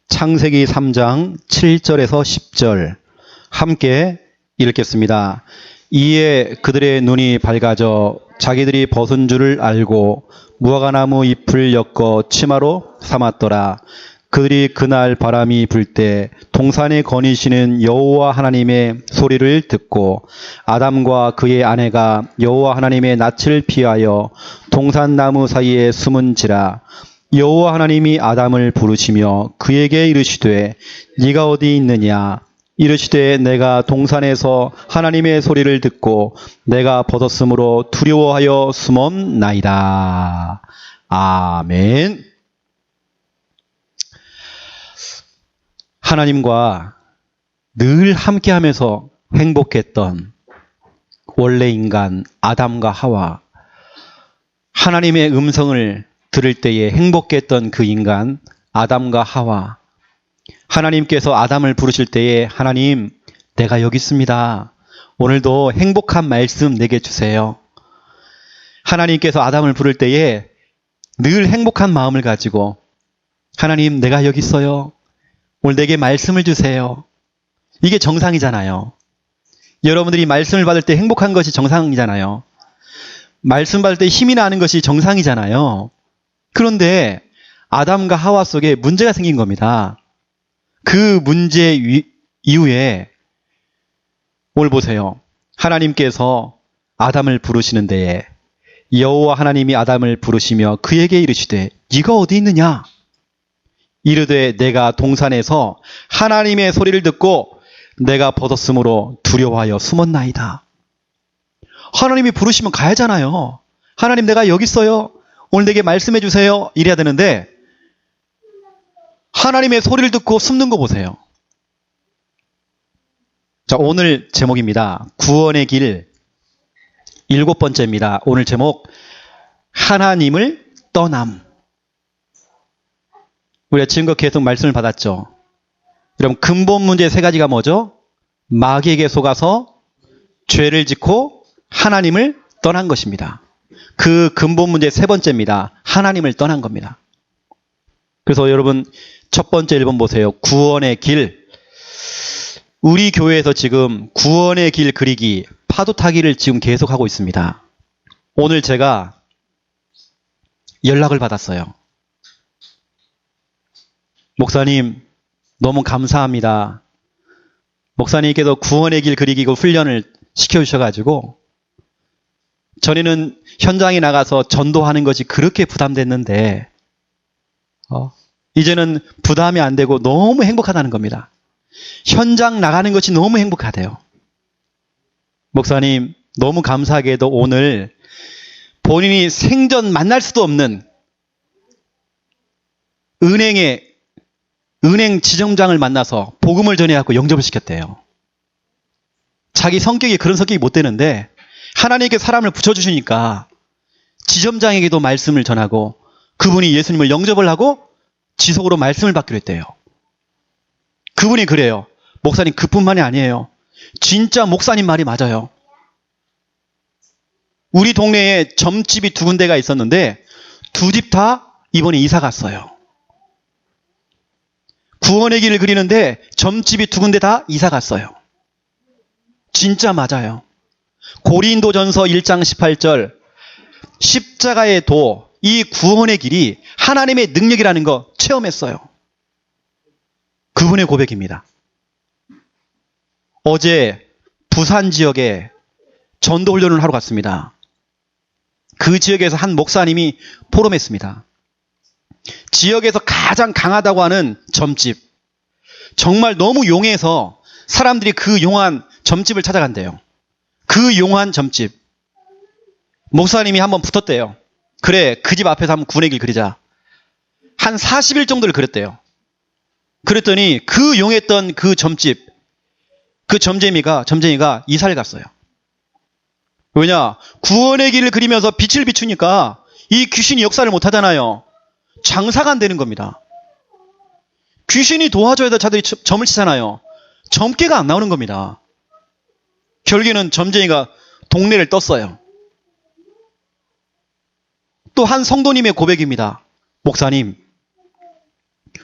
창세기 3장 7절에서 10절 함께 읽겠습니다. 이에 그들의 눈이 밝아져 자기들이 벗은 줄을 알고 무화과나무 잎을 엮어 치마로 삼았더라. 그들이 그날 바람이 불 때 동산에 거니시는 여호와 하나님의 소리를 듣고 아담과 그의 아내가 여호와 하나님의 낯을 피하여 동산나무 사이에 숨은지라. 여호와 하나님이 아담을 부르시며 그에게 이르시되 네가 어디 있느냐. 이르시되 내가 동산에서 하나님의 소리를 듣고 내가 벗었으므로 두려워하여 숨었나이다. 아멘. 하나님과 늘 함께하면서 행복했던 원래 인간 아담과 하와, 하나님의 음성을 들을 때에 행복했던 그 인간 아담과 하와, 하나님께서 아담을 부르실 때에 하나님, 내가 여기 있습니다. 오늘도 행복한 말씀 내게 주세요. 하나님께서 아담을 부를 때에 늘 행복한 마음을 가지고 하나님, 내가 여기 있어요. 오늘 내게 말씀을 주세요. 이게 정상이잖아요. 여러분들이 말씀을 받을 때 행복한 것이 정상이잖아요. 말씀 받을 때 힘이 나는 것이 정상이잖아요. 그런데 아담과 하와 속에 문제가 생긴 겁니다. 그 문제 이후에 오늘 보세요. 하나님께서 아담을 부르시는 데에 여호와 하나님이 아담을 부르시며 그에게 이르시되 네가 어디 있느냐? 이르되 내가 동산에서 하나님의 소리를 듣고 내가 벗었으므로 두려워하여 숨었나이다. 하나님이 부르시면 가야잖아요. 하나님, 내가 여기 있어요. 오늘 내게 말씀해 주세요. 이래야 되는데 하나님의 소리를 듣고 숨는 거 보세요. 자, 오늘 제목입니다. 구원의 길 7번째입니다. 오늘 제목, 하나님을 떠남. 우리가 지금껏 계속 말씀을 받았죠. 여러분, 근본 문제 3가지가 뭐죠? 마귀에게 속아서 죄를 짓고 하나님을 떠난 것입니다. 그 근본 문제 3번째입니다. 하나님을 떠난 겁니다. 그래서 여러분, 첫 번째 1번 보세요. 구원의 길. 우리 교회에서 지금 구원의 길 그리기, 파도 타기를 지금 계속하고 있습니다. 오늘 제가 연락을 받았어요. 목사님, 너무 감사합니다. 목사님께서 구원의 길 그리기 훈련을 시켜주셔가지고 전에는 현장에 나가서 전도하는 것이 그렇게 부담됐는데 이제는 부담이 안 되고 너무 행복하다는 겁니다. 현장 나가는 것이 너무 행복하대요. 목사님, 너무 감사하게도 오늘 본인이 생전 만날 수도 없는 은행 지점장을 만나서 복음을 전해갖고 영접을 시켰대요. 자기 성격이 그런 성격이 못 되는데 하나님께 사람을 붙여주시니까 지점장에게도 말씀을 전하고 그분이 예수님을 영접을 하고 지속으로 말씀을 받기로 했대요. 그분이 그래요. 목사님, 그뿐만이 아니에요. 진짜 목사님 말이 맞아요. 우리 동네에 점집이 2군데가 있었는데 2집 다 이번에 이사 갔어요. 구원의 길을 그리는데 점집이 2군데 다 이사 갔어요. 진짜 맞아요. 고린도전서 1장 18절, 십자가의 도, 이 구원의 길이 하나님의 능력이라는 거 체험했어요. 그분의 고백입니다. 어제 부산 지역에 전도 훈련을 하러 갔습니다. 그 지역에서 한 목사님이 포럼했습니다. 지역에서 가장 강하다고 하는 점집, 정말 너무 용해서 사람들이 그 용한 점집을 찾아간대요. 그 용한 점집. 목사님이 한번 붙었대요. 그래, 그 집 앞에서 한번 구원의 길 그리자. 한 40일 정도를 그렸대요. 그랬더니 그 용했던 그 점집, 그 점쟁이가 이사를 갔어요. 왜냐? 구원의 길을 그리면서 빛을 비추니까 이 귀신이 역사를 못 하잖아요. 장사가 안 되는 겁니다. 귀신이 도와줘야 될 자들이 점을 치잖아요. 점괘가 안 나오는 겁니다. 결국에는 점쟁이가 동네를 떴어요. 또 한 성도님의 고백입니다. 목사님,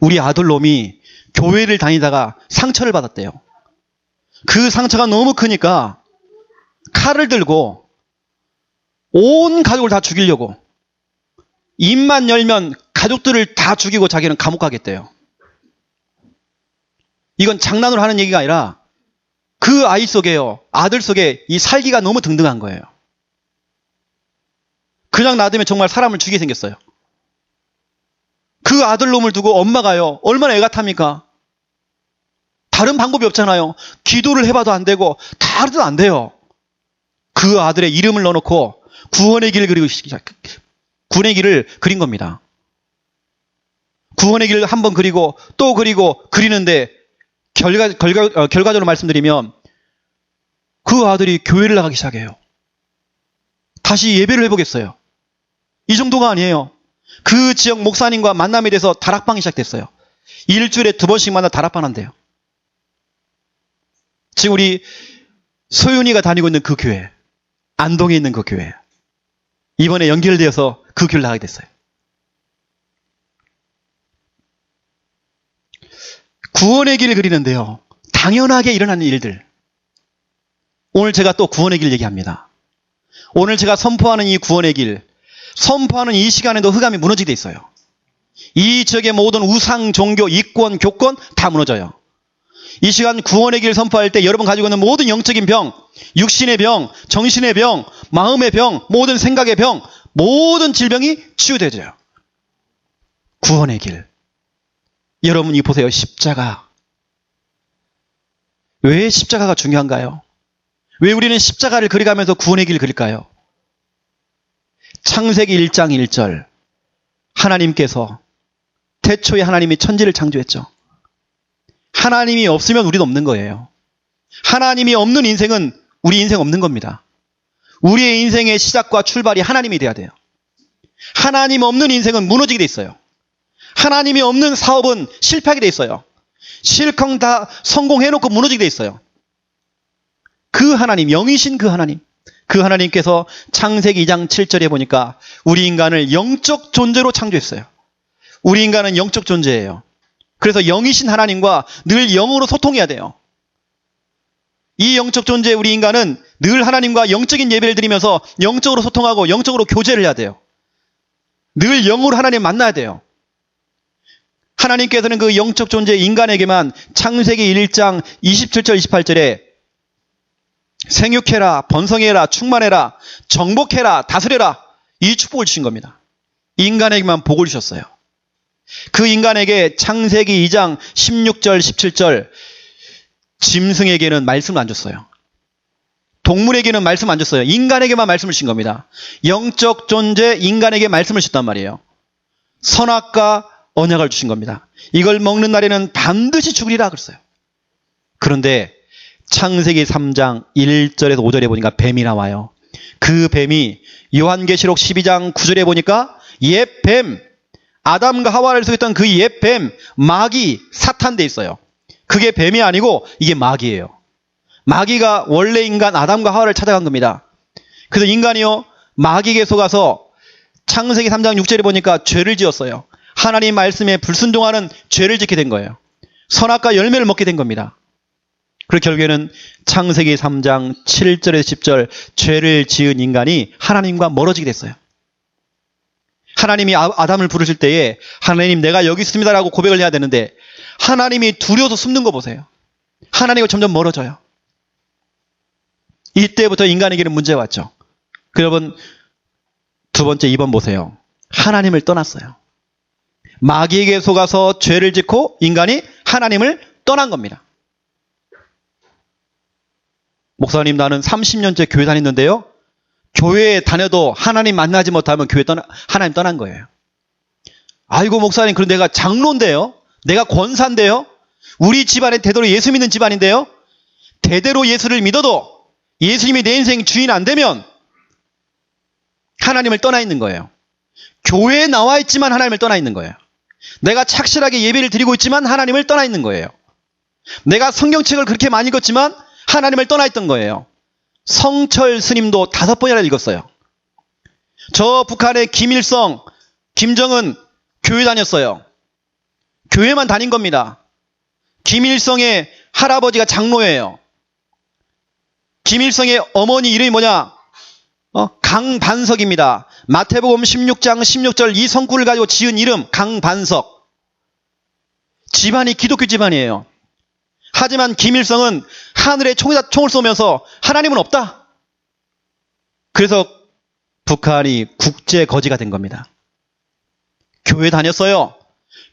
우리 아들놈이 교회를 다니다가 상처를 받았대요. 그 상처가 너무 크니까 칼을 들고 온 가족을 다 죽이려고, 입만 열면 가족들을 다 죽이고 자기는 감옥 가겠대요. 이건 장난으로 하는 얘기가 아니라 그 아이 속에요, 아들 속에 이 살기가 너무 등등한 거예요. 그냥 놔두면 정말 사람을 죽이게 생겼어요. 그 아들놈을 두고 엄마가요, 얼마나 애가 탑니까? 다른 방법이 없잖아요. 기도를 해봐도 안 되고 다 해도 안 돼요. 그 아들의 이름을 넣어놓고 구원의 길을 그린 겁니다. 구원의 길을 한번 그리고 또 그리고 그리는데 결과적으로 말씀드리면 그 아들이 교회를 나가기 시작해요. 다시 예배를 해보겠어요. 이 정도가 아니에요. 그 지역 목사님과 만남이 돼서 다락방이 시작됐어요. 일주일에 2번씩 만나 다락방 한대요. 지금 우리 소윤이가 다니고 있는 그 교회, 안동에 있는 그 교회, 이번에 연결되어서 그 교회를 나가게 됐어요. 구원의 길을 그리는데요, 당연하게 일어나는 일들. 오늘 제가 또 구원의 길 얘기합니다. 오늘 제가 선포하는 이 구원의 길, 선포하는 이 시간에도 흑암이 무너지게 돼 있어요. 이 지역의 모든 우상, 종교, 이권, 교권 다 무너져요. 이 시간 구원의 길 선포할 때 여러분 가지고 있는 모든 영적인 병, 육신의 병, 정신의 병, 마음의 병, 모든 생각의 병, 모든 질병이 치유되져요. 구원의 길. 여러분이 보세요. 십자가. 왜 십자가가 중요한가요? 왜 우리는 십자가를 그려가면서 구원의 길을 그릴까요? 창세기 1장 1절. 하나님께서, 태초에 하나님이 천지를 창조했죠. 하나님이 없으면 우리는 없는 거예요. 하나님이 없는 인생은 우리 인생 없는 겁니다. 우리의 인생의 시작과 출발이 하나님이 돼야 돼요. 하나님 없는 인생은 무너지게 돼 있어요. 하나님이 없는 사업은 실패하게 돼 있어요. 실컷 다 성공해놓고 무너지게 돼 있어요. 그 하나님, 영이신 그 하나님, 그 하나님께서 창세기 2장 7절에 보니까 우리 인간을 영적 존재로 창조했어요. 우리 인간은 영적 존재예요. 그래서 영이신 하나님과 늘 영으로 소통해야 돼요. 이 영적 존재 우리 인간은 늘 하나님과 영적인 예배를 드리면서 영적으로 소통하고 영적으로 교제를 해야 돼요. 늘 영으로 하나님 만나야 돼요. 하나님께서는 그 영적 존재 인간에게만 창세기 1장 27절 28절에 생육해라, 번성해라, 충만해라, 정복해라, 다스려라, 이 축복을 주신 겁니다. 인간에게만 복을 주셨어요. 그 인간에게 창세기 2장 16절 17절 짐승에게는 말씀을 안 줬어요. 동물에게는 말씀 안 줬어요. 인간에게만 말씀을 주신 겁니다. 영적 존재 인간에게 말씀을 주셨단 말이에요. 선악과 언약을 주신 겁니다. 이걸 먹는 날에는 반드시 죽으리라 그랬어요. 그런데 창세기 3장 1절에서 5절에 보니까 뱀이 나와요. 그 뱀이 요한계시록 12장 9절에 보니까 옛 뱀, 아담과 하와를 속였던 그 옛 뱀, 마귀, 사탄 돼 있어요. 그게 뱀이 아니고 이게 마귀예요. 마귀가 원래 인간 아담과 하와를 찾아간 겁니다. 그래서 인간이요, 마귀에게 속아서 창세기 3장 6절에 보니까 죄를 지었어요. 하나님 말씀에 불순종하는 죄를 짓게 된 거예요. 선악과 열매를 먹게 된 겁니다. 그리고 결국에는 창세기 3장 7절에서 10절 죄를 지은 인간이 하나님과 멀어지게 됐어요. 하나님이 아담을 부르실 때에 하나님 내가 여기 있습니다라고 고백을 해야 되는데 하나님이 두려워서 숨는 거 보세요. 하나님과 점점 멀어져요. 이때부터 인간에게는 문제가 왔죠. 여러분 두 번째 2번 보세요. 하나님을 떠났어요. 마귀에게 속아서 죄를 짓고 인간이 하나님을 떠난 겁니다. 목사님 나는 30년째 교회 다녔는데요. 교회에 다녀도 하나님 만나지 못하면 하나님 떠난 거예요. 아이고 목사님 그럼 내가 장로인데요. 내가 권사인데요. 우리 집안에 대대로 예수 믿는 집안인데요. 대대로 예수를 믿어도 예수님이 내 인생 주인 안 되면 하나님을 떠나 있는 거예요. 교회에 나와 있지만 하나님을 떠나 있는 거예요. 내가 착실하게 예배를 드리고 있지만 하나님을 떠나 있는 거예요. 내가 성경책을 그렇게 많이 읽었지만 하나님을 떠나 있던 거예요. 성철 스님도 5번이나 읽었어요. 저 북한의 김일성, 김정은 교회 다녔어요. 교회만 다닌 겁니다. 김일성의 할아버지가 장로예요. 김일성의 어머니 이름이 뭐냐? 강반석입니다. 마태복음 16장 16절 이 성구를 가지고 지은 이름 강반석. 집안이 기독교 집안이에요. 하지만 김일성은 하늘에 총을 쏘면서 하나님은 없다. 그래서 북한이 국제 거지가 된 겁니다. 교회 다녔어요.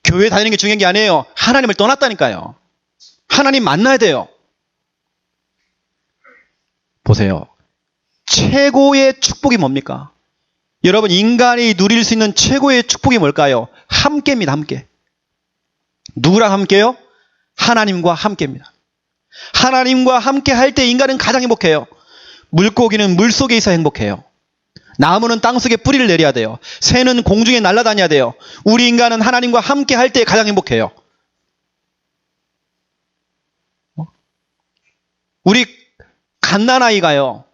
교회 다니는 게 중요한 게 아니에요. 하나님을 떠났다니까요. 하나님 만나야 돼요. 보세요. 최고의 축복이 뭡니까? 여러분, 인간이 누릴 수 있는 최고의 축복이 뭘까요? 함께입니다. 함께. 누구랑 함께요? 하나님과 함께입니다. 하나님과 함께 할 때 인간은 가장 행복해요. 물고기는 물속에 있어 행복해요. 나무는 땅속에 뿌리를 내려야 돼요. 새는 공중에 날아다녀야 돼요. 우리 인간은 하나님과 함께 할 때 가장 행복해요. 우리 갓난아이가요.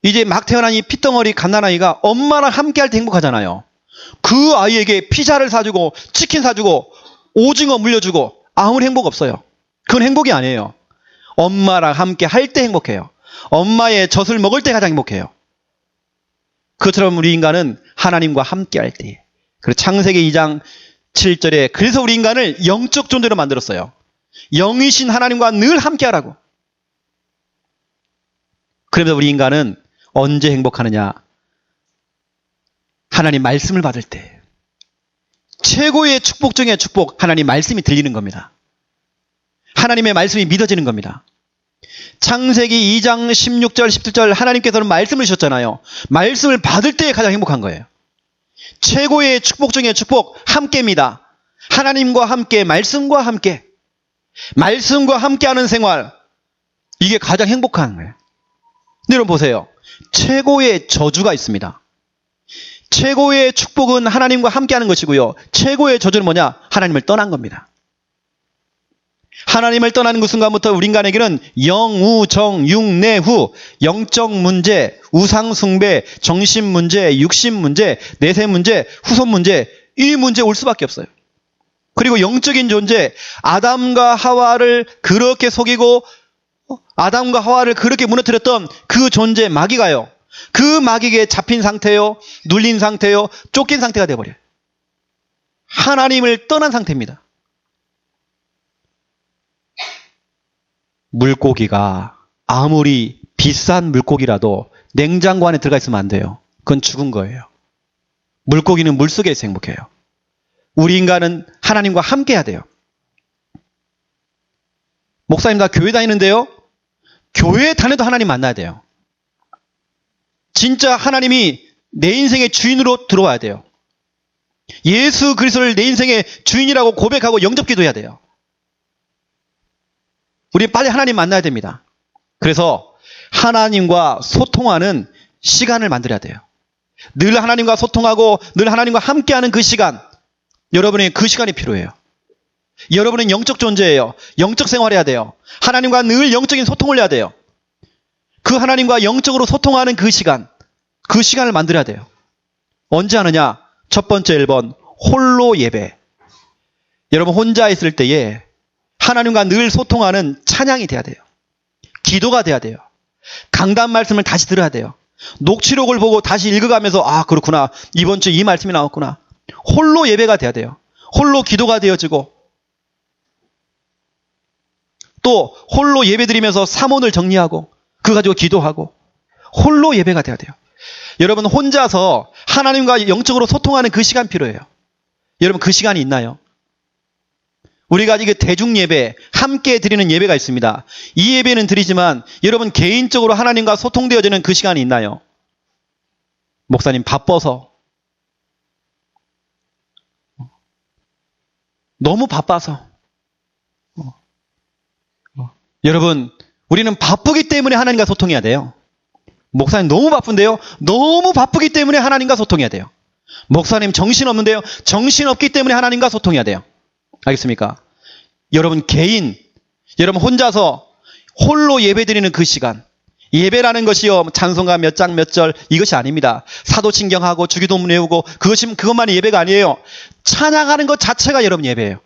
이제 막 태어난 이 핏덩어리 갓난아이가 엄마랑 함께 할 때 행복하잖아요. 그 아이에게 피자를 사주고 치킨 사주고 오징어 물려주고 아무리 행복 없어요. 그건 행복이 아니에요. 엄마랑 함께 할 때 행복해요. 엄마의 젖을 먹을 때 가장 행복해요. 그처럼 우리 인간은 하나님과 함께 할 때. 그리고 창세기 2장 7절에 그래서 우리 인간을 영적 존재로 만들었어요. 영이신 하나님과 늘 함께 하라고. 그러면서 우리 인간은 언제 행복하느냐? 하나님 말씀을 받을 때. 최고의 축복 중에 축복, 하나님 말씀이 들리는 겁니다. 하나님의 말씀이 믿어지는 겁니다. 창세기 2장 16절 17절 하나님께서는 말씀을 주셨잖아요. 말씀을 받을 때 가장 행복한 거예요. 최고의 축복 중에 축복, 함께입니다. 하나님과 함께, 말씀과 함께. 말씀과 함께하는 생활, 이게 가장 행복한 거예요. 여러분 보세요. 최고의 저주가 있습니다. 최고의 축복은 하나님과 함께하는 것이고요. 최고의 저주는 뭐냐? 하나님을 떠난 겁니다. 하나님을 떠나는 그 순간부터 우리 인간에게는 영우, 정, 육, 내, 후, 영적 문제, 우상 숭배, 정신 문제, 육신 문제, 내세 문제, 후손 문제, 이 문제 올 수밖에 없어요. 그리고 영적인 존재, 아담과 하와를 그렇게 속이고 아담과 하와를 그렇게 무너뜨렸던 그 존재 마귀가요. 그 마귀에게 잡힌 상태요, 눌린 상태요, 쫓긴 상태가 되어버려요. 하나님을 떠난 상태입니다. 물고기가 아무리 비싼 물고기라도 냉장고 안에 들어가 있으면 안 돼요. 그건 죽은 거예요. 물고기는 물속에서 행복해요. 우리 인간은 하나님과 함께 해야 돼요. 목사님 나 교회 다니는데요. 교회 다녀도 하나님 만나야 돼요. 진짜 하나님이 내 인생의 주인으로 들어와야 돼요. 예수 그리스도를 내 인생의 주인이라고 고백하고 영접기도 해야 돼요. 우리 빨리 하나님 만나야 됩니다. 그래서 하나님과 소통하는 시간을 만들어야 돼요. 늘 하나님과 소통하고 늘 하나님과 함께하는 그 시간, 여러분의 그 시간이 필요해요. 여러분은 영적 존재예요. 영적 생활해야 돼요. 하나님과 늘 영적인 소통을 해야 돼요. 그 하나님과 영적으로 소통하는 그 시간을 만들어야 돼요. 언제 하느냐? 첫 번째 1번, 홀로 예배. 여러분 혼자 있을 때에 하나님과 늘 소통하는 찬양이 돼야 돼요. 기도가 돼야 돼요. 강단 말씀을 다시 들어야 돼요. 녹취록을 보고 다시 읽어가면서 아 그렇구나. 이번 주에 이 말씀이 나왔구나. 홀로 예배가 돼야 돼요. 홀로 기도가 되어지고 또 홀로 예배 드리면서 사문을 정리하고 그거 가지고 기도하고 홀로 예배가 돼야 돼요. 여러분 혼자서 하나님과 영적으로 소통하는 그 시간 필요해요. 여러분 그 시간이 있나요? 우리가 이게 대중예배, 함께 드리는 예배가 있습니다. 이 예배는 드리지만 여러분 개인적으로 하나님과 소통되어지는 그 시간이 있나요? 목사님 바빠서 너무 바빠서 여러분 우리는 바쁘기 때문에 하나님과 소통해야 돼요. 목사님 너무 바쁜데요? 너무 바쁘기 때문에 하나님과 소통해야 돼요. 목사님 정신없는데요? 정신없기 때문에 하나님과 소통해야 돼요. 알겠습니까? 여러분 개인, 여러분 혼자서 홀로 예배드리는 그 시간, 예배라는 것이요 찬송가 몇 장 몇 절 이것이 아닙니다. 사도신경하고 주기도문 외우고 그것만이 예배가 아니에요. 찬양하는 것 자체가 여러분 예배예요.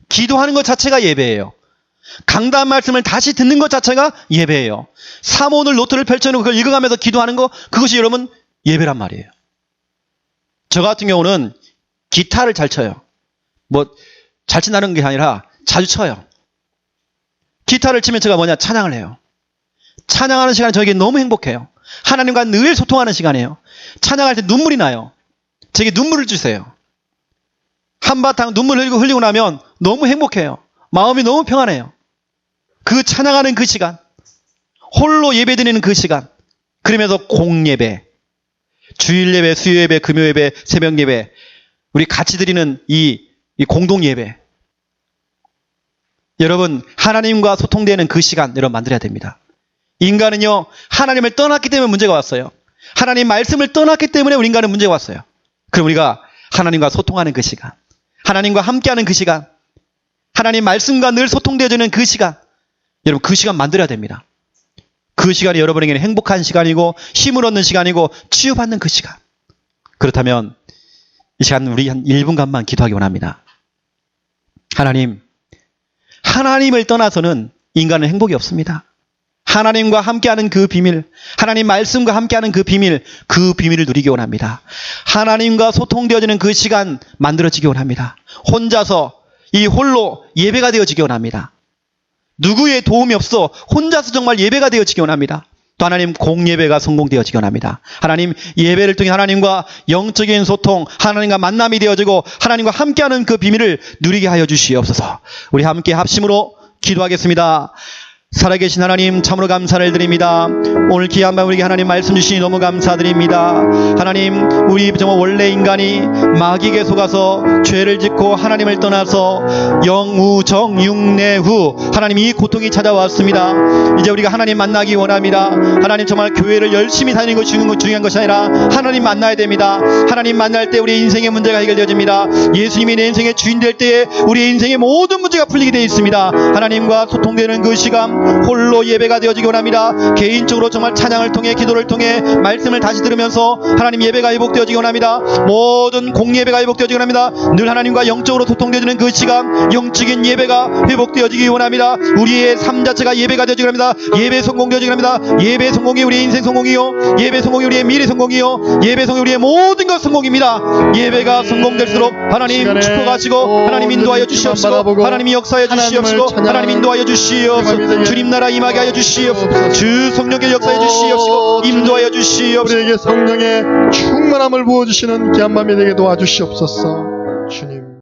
기도하는 것 자체가 예배예요. 강단 말씀을 다시 듣는 것 자체가 예배예요. 사모오늘 노트를 펼쳐놓고 그걸 읽어가면서 기도하는 것, 그것이 여러분 예배란 말이에요. 저 같은 경우는 기타를 잘 쳐요. 잘 친다는 게 아니라 자주 쳐요. 기타를 치면 제가 찬양을 해요. 찬양하는 시간이 저에게 너무 행복해요. 하나님과 늘 소통하는 시간이에요. 찬양할 때 눈물이 나요. 제게 눈물을 주세요. 한바탕 눈물을 흘리고 나면 너무 행복해요. 마음이 너무 평안해요. 그 찬양하는 그 시간, 홀로 예배드리는 그 시간, 그러면서 공예배, 주일예배, 수요예배, 금요예배, 새벽예배, 우리 같이 드리는 이 공동예배, 여러분 하나님과 소통되는 그 시간 여러분 만들어야 됩니다. 인간은요 하나님을 떠났기 때문에 문제가 왔어요. 하나님 말씀을 떠났기 때문에 우리 인간은 문제가 왔어요. 그럼 우리가 하나님과 소통하는 그 시간, 하나님과 함께하는 그 시간, 하나님 말씀과 늘 소통되어지는 그 시간, 여러분 그 시간 만들어야 됩니다. 그 시간이 여러분에게는 행복한 시간이고 힘을 얻는 시간이고 치유받는 그 시간. 그렇다면 이 시간 우리 한 1분간만 기도하기 원합니다. 하나님을 떠나서는 인간은 행복이 없습니다. 하나님과 함께하는 그 비밀, 하나님 말씀과 함께하는 그 비밀을 누리기 원합니다. 하나님과 소통되어지는 그 시간 만들어지기 원합니다. 혼자서 홀로 예배가 되어지기 원합니다. 누구의 도움이 없어 혼자서 정말 예배가 되어지기 원합니다. 또 하나님 공예배가 성공되어지기 원합니다. 하나님 예배를 통해 하나님과 영적인 소통, 하나님과 만남이 되어지고 하나님과 함께하는 그 비밀을 누리게 하여 주시옵소서. 우리 함께 합심으로 기도하겠습니다. 살아계신 하나님 참으로 감사를 드립니다. 오늘 귀한 밤 우리에게 하나님 말씀 주시니 너무 감사드립니다. 하나님 우리 정말 원래 인간이 마귀에게 속아서 죄를 짓고 하나님을 떠나서 영우정 육내후 하나님 이 고통이 찾아왔습니다. 이제 우리가 하나님 만나기 원합니다. 하나님 정말 교회를 열심히 다니는 것이 중요한 것이 아니라 하나님 만나야 됩니다. 하나님 만날 때 우리의 인생의 문제가 해결되어집니다. 예수님이 내 인생의 주인 될 때에 우리의 인생의 모든 문제가 풀리게 되어 있습니다. 하나님과 소통되는 그 시간 홀로 예배가 되어지기 원합니다. 개인적으로 정말 찬양을 통해 기도를 통해 말씀을 다시 들으면서 하나님 예배가 회복되어지기 원합니다. 모든 공예배가 회복되어지기 원합니다. 늘 하나님과 영적으로 소통되어지는 그 시간 영적인 예배가 회복되어지기 원합니다. 우리의 삶 자체가 예배가 되어지기 원합니다. 예배 성공되어지기 원합니다. 예배 성공이 우리의 인생 성공이요, 예배 성공이 우리의 미래 성공이요, 예배 성공이 우리의 모든 것 성공입니다. 예배가 성공될수록 하나님 축복하시고 하나님 인도하여 주시옵시고 하나님이 역사하여 주시옵시고 하나님 인도하여 주시옵소서. 주님 나라 임하게 하여 주시옵소서. 주 성령의 역사해 주시옵시고 인도하여 주시옵소서. 우리에게 성령의 충만함을 부어주시는 귀한 밤이 되게 도와주시옵소서. 주님.